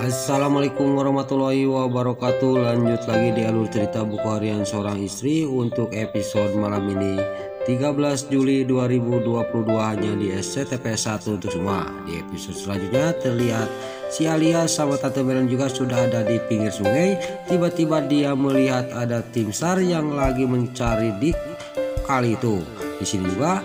Assalamualaikum warahmatullahi wabarakatuh. Lanjut lagi di alur cerita buku harian seorang istri untuk episode malam ini 13 Juli 2022 hanya di SCTP1 untuk semua. Di episode selanjutnya terlihat si Alia sama Tante Meren juga sudah ada di pinggir sungai. Tiba-tiba dia melihat ada tim SAR yang lagi mencari di kali itu. Di sini juga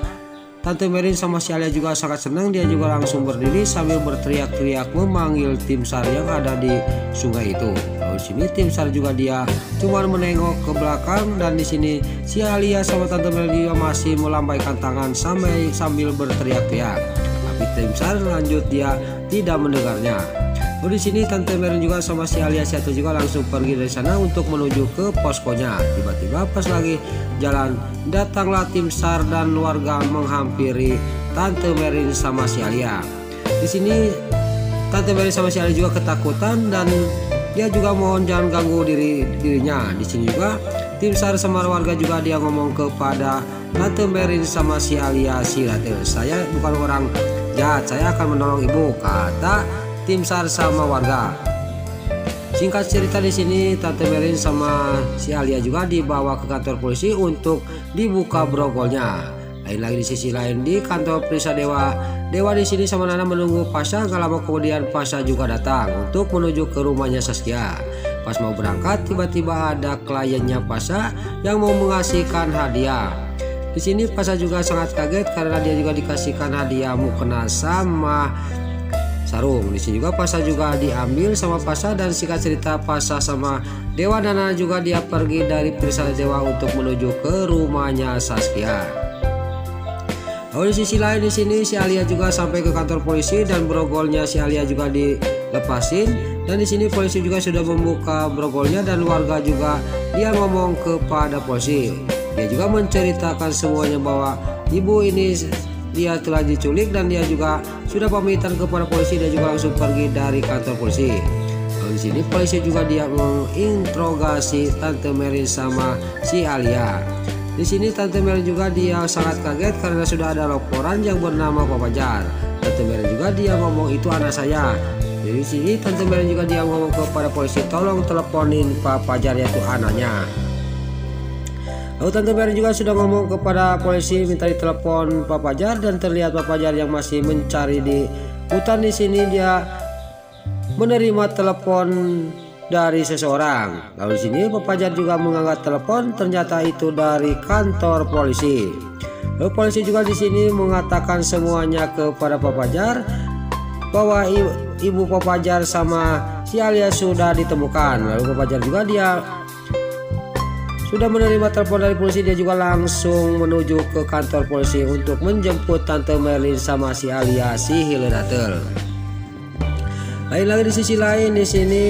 Tante Meren sama si Alia juga sangat senang. Dia juga langsung berdiri sambil berteriak-teriak memanggil tim SAR yang ada di sungai itu. Lalu di sini tim SAR juga dia cuma menengok ke belakang, dan di sini si Alia sama Tante Meren juga masih melambaikan tangan sambil berteriak-teriak. Tapi tim SAR lanjut dia tidak mendengarnya. Lalu di sini Tante Meren juga sama si Alia satu juga langsung pergi dari sana untuk menuju ke poskonya. Tiba-tiba pas lagi jalan datanglah tim SAR dan warga menghampiri Tante Meren sama si Alia. Di sini Tante Meren sama si Alia juga ketakutan dan dia juga mohon jangan ganggu dirinya. Di sini juga tim SAR sama warga juga dia ngomong kepada Tante Meren sama si Alia, saya bukan orang jahat, saya akan menolong ibu, kata tim SAR sama warga. Singkat cerita di sini Tante Meren sama si Alia juga dibawa ke kantor polisi untuk dibuka brogolnya. Lain lagi di sisi lain di kantor periksa Dewa di sini sama Nana menunggu Pasha. Gak lama kemudian Pasha juga datang untuk menuju ke rumahnya Saskia. Pas mau berangkat tiba-tiba ada kliennya Pasha yang mau mengasihkan hadiah. Di sini Pasha juga sangat kaget karena dia juga dikasihkan hadiah mukena sama sarung. Di sini juga Pasha juga diambil sama Pasha, dan singkat cerita Pasha sama Dewa dan Nana juga dia pergi dari periksa Dewa untuk menuju ke rumahnya Saskia. Lalu di sisi lain di sini si Alia juga sampai ke kantor polisi dan brogolnya si Alia juga dilepasin, dan di sini polisi juga sudah membuka brogolnya dan warga juga dia ngomong kepada polisi. Dia juga menceritakan semuanya bahwa ibu ini dia telah diculik dan dia juga sudah pamitan kepada polisi. Dia juga langsung pergi dari kantor polisi. Lalu di sini polisi juga dia menginterogasi Tante Meren sama si Alia. Di sini Tante Meren juga dia sangat kaget karena sudah ada laporan yang bernama Pak Fajar. Tante Meren juga dia ngomong itu anak saya. Jadi di sini Tante Meren juga dia ngomong kepada polisi, tolong teleponin Pak Fajar yaitu anaknya. Lalu Tante Meren juga sudah ngomong kepada polisi minta ditelepon Pak Fajar, dan terlihat Pak Fajar yang masih mencari di hutan. Di sini dia menerima telepon dari seseorang. Lalu di sini Pak Fajar juga mengangkat telepon, ternyata itu dari kantor polisi. Lalu polisi juga di sini mengatakan semuanya kepada Pak Fajar bahwa ibu Pak Fajar sama si Alia sudah ditemukan. Lalu Pak Fajar juga dia sudah menerima telepon dari polisi. Dia juga langsung menuju ke kantor polisi untuk menjemput Tante Meren sama si Alia si Hileratel. Lain lagi di sisi lain di sini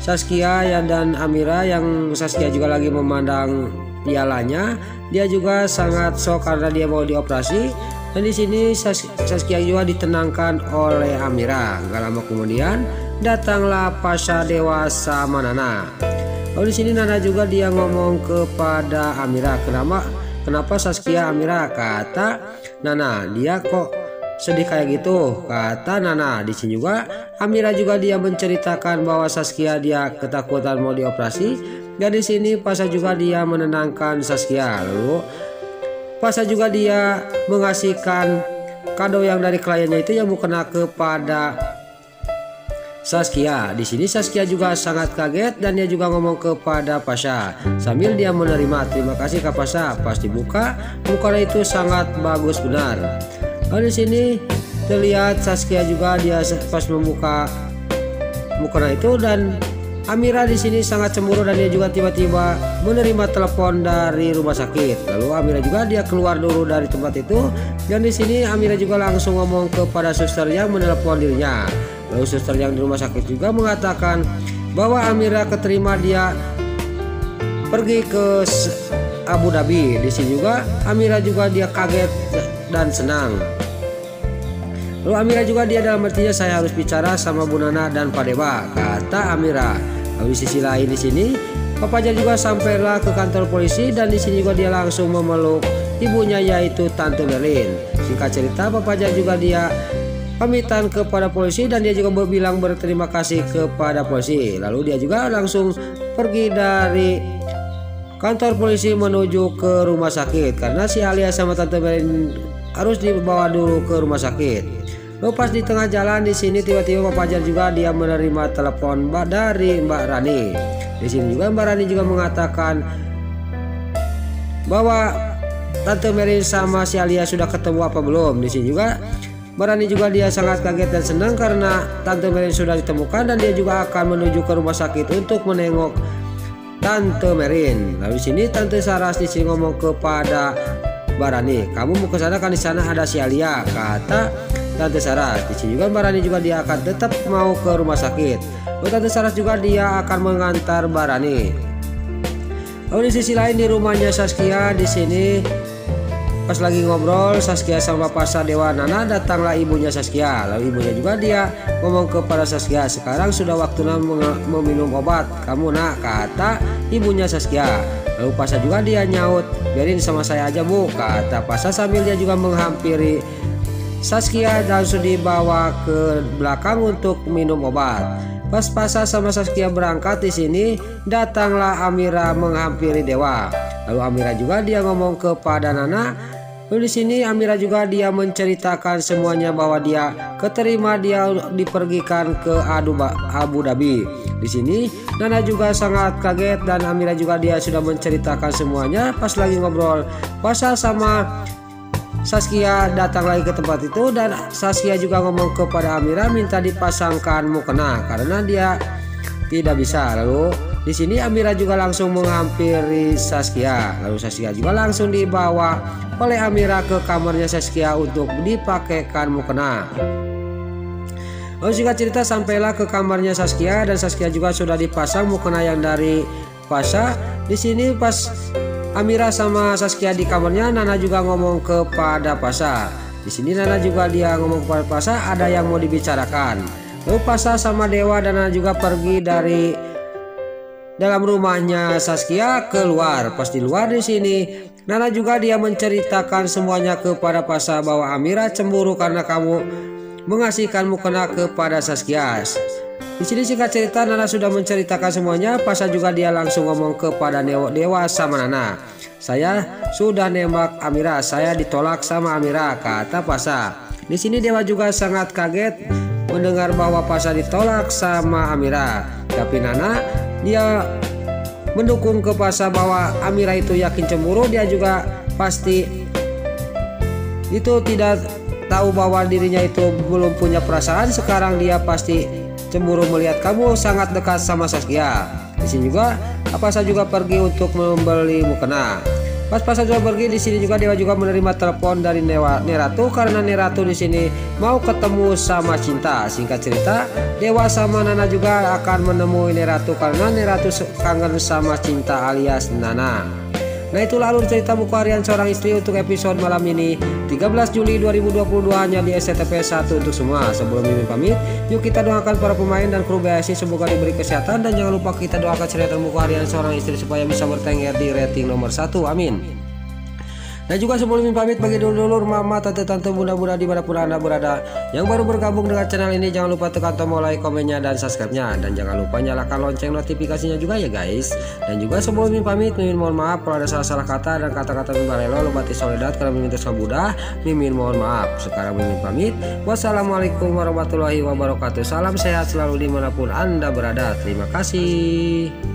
Saskia dan Amira, yang Saskia juga lagi memandang pialanya. Dia juga sangat shock karena dia mau dioperasi, dan di sini Saskia juga ditenangkan oleh Amira. Gak lama kemudian datanglah Pasha, Dewa sama Nana. Lalu di sini Nana juga dia ngomong kepada Amira, kenapa Saskia Amira, kata Nana, dia kok sedih kayak gitu, kata Nana. Di sini juga Amira juga dia menceritakan bahwa Saskia dia ketakutan mau dioperasi, dan di sini Pasha juga dia menenangkan Saskia. Lalu Pasha juga dia mengasihkan kado yang dari kliennya itu yang mukena kepada Saskia. Di sini Saskia juga sangat kaget dan dia juga ngomong kepada Pasha sambil dia menerima, terima kasih Kak Pasha. Pas dibuka mukena itu sangat bagus benar. Lalu di sini terlihat Saskia juga dia pas membuka mukena itu, dan Amira di sini sangat cemburu dan dia juga tiba-tiba menerima telepon dari rumah sakit. Lalu Amira juga dia keluar dulu dari tempat itu, dan di sini Amira juga langsung ngomong kepada suster yang menelepon dirinya. Lalu suster yang di rumah sakit juga mengatakan bahwa Amira keterima dia pergi ke Abu Dhabi. Di sini juga Amira juga dia kaget dan senang. Lalu Amira juga dia dalam artinya saya harus bicara sama Bu Nana dan Pak Dewa, kata Amira. Lalu di sisi lain di sini Pak Fajar juga sampailah ke kantor polisi, dan di sini juga dia langsung memeluk ibunya yaitu Tante Meren. Singkat cerita Pak Fajar juga dia pamitan kepada polisi dan dia juga bilang berterima kasih kepada polisi. Lalu dia juga langsung pergi dari kantor polisi menuju ke rumah sakit karena si Alia sama Tante Merin harus dibawa dulu ke rumah sakit. Lalu pas di tengah jalan di sini tiba-tiba Pak Fajar juga dia menerima telepon dari Mbak Rani. Di sini juga Mbak Rani juga mengatakan bahwa Tante Merin sama si Alia sudah ketemu apa belum. Di sini juga Mbak Rani juga dia sangat kaget dan senang karena Tante Merin sudah ditemukan dan dia juga akan menuju ke rumah sakit untuk menengok Tante Merin. Lalu di sini Tante Saras di sini ngomong kepada Mbak Rani, "Kamu mau ke sana kan, di sana ada si Alia," kata Tante Saras. Di sini juga Mbak Rani juga dia akan tetap mau ke rumah sakit. Lalu Tante Saras juga dia akan mengantar Mbak Rani. Lalu di sisi lain di rumahnya Saskia di sini pas lagi ngobrol Saskia sama Pasa Dewa Nana, datanglah ibunya Saskia. Lalu ibunya juga dia ngomong kepada Saskia, "Sekarang sudah waktunya meminum obat kamu nak," kata ibunya Saskia. Lalu Pasa juga dia nyaut, "Biarin sama saya aja Bu," kata Pasa sambil dia juga menghampiri Saskia dan sudah dibawa ke belakang untuk minum obat. Pas Pasa sama Saskia berangkat di sini datanglah Amira menghampiri Dewa. Lalu Amira juga dia ngomong kepada Nana. Lalu di sini Amira juga dia menceritakan semuanya bahwa dia keterima dia dipergikan ke Abu Dhabi. Di sini Nana juga sangat kaget dan Amira juga dia sudah menceritakan semuanya. Pas lagi ngobrol Pasa sama Saskia datang lagi ke tempat itu dan Saskia juga ngomong kepada Amira minta dipasangkan mukena karena dia tidak bisa. Lalu di sini Amira juga langsung menghampiri Saskia. Lalu Saskia juga langsung dibawa oleh Amira ke kamarnya Saskia untuk dipakaikan mukena. Lalu singkat cerita sampailah ke kamarnya Saskia dan Saskia juga sudah dipasang mukena yang dari Pasa. Di sini pas Amira sama Saskia di kamarnya, Nana juga ngomong kepada Pasa. Di sini Nana juga dia ngomong kepada Pasa ada yang mau dibicarakan. Lalu Pasa sama Dewa dan Nana juga pergi dari dalam rumahnya Saskia keluar. Pas di luar di sini Nana juga dia menceritakan semuanya kepada Pasa bahwa Amira cemburu karena kamu mengasihkan mukena kepada Saskia. Di sini singkat cerita Nana sudah menceritakan semuanya. Pasa juga dia langsung ngomong kepada Dewa sama Nana, "Saya sudah nembak Amira, saya ditolak sama Amira," kata Pasa. Di sini Dewa juga sangat kaget mendengar bahwa Pasa ditolak sama Amira. Tapi Nana dia mendukung ke Pasa bahwa Amira itu yakin cemburu. Dia juga pasti itu tidak tahu bahwa dirinya itu belum punya perasaan. Sekarang dia pasti cemburu melihat kamu sangat dekat sama Saskia. Di sini juga Pasa juga pergi untuk membeli mukena. Pas Pasa juga pergi di sini juga Dewa juga menerima telepon dari Neratu karena Neratu di sini mau ketemu sama Cinta. Singkat cerita Dewa sama Nana juga akan menemui Neratu karena Neratu kangen sama Cinta alias Nana. Nah itulah alur cerita buku harian seorang istri untuk episode malam ini 13 Juli 2022 hanya di SCTP 1 untuk semua. Sebelum Mimin pamit, yuk kita doakan para pemain dan kru BSI semoga diberi kesehatan dan jangan lupa kita doakan cerita buku harian seorang istri supaya bisa bertengger di rating nomor 1. Amin. Dan juga sebelum Mimin pamit bagi dulur-dulur, mama, tante-tante, bunda-bunda dimanapun anda berada yang baru bergabung dengan channel ini, jangan lupa tekan tombol like, komennya, dan subscribe-nya. Dan jangan lupa nyalakan lonceng notifikasinya juga ya guys. Dan juga sebelum Mimin pamit, Mimin mohon maaf kalau ada salah-salah kata dan kata-kata Mimin balelo lobati solidat karena Mimin terus Buddha. Mimin mohon maaf. Sekarang Mimin pamit. Wassalamualaikum warahmatullahi wabarakatuh. Salam sehat selalu dimanapun anda berada. Terima kasih.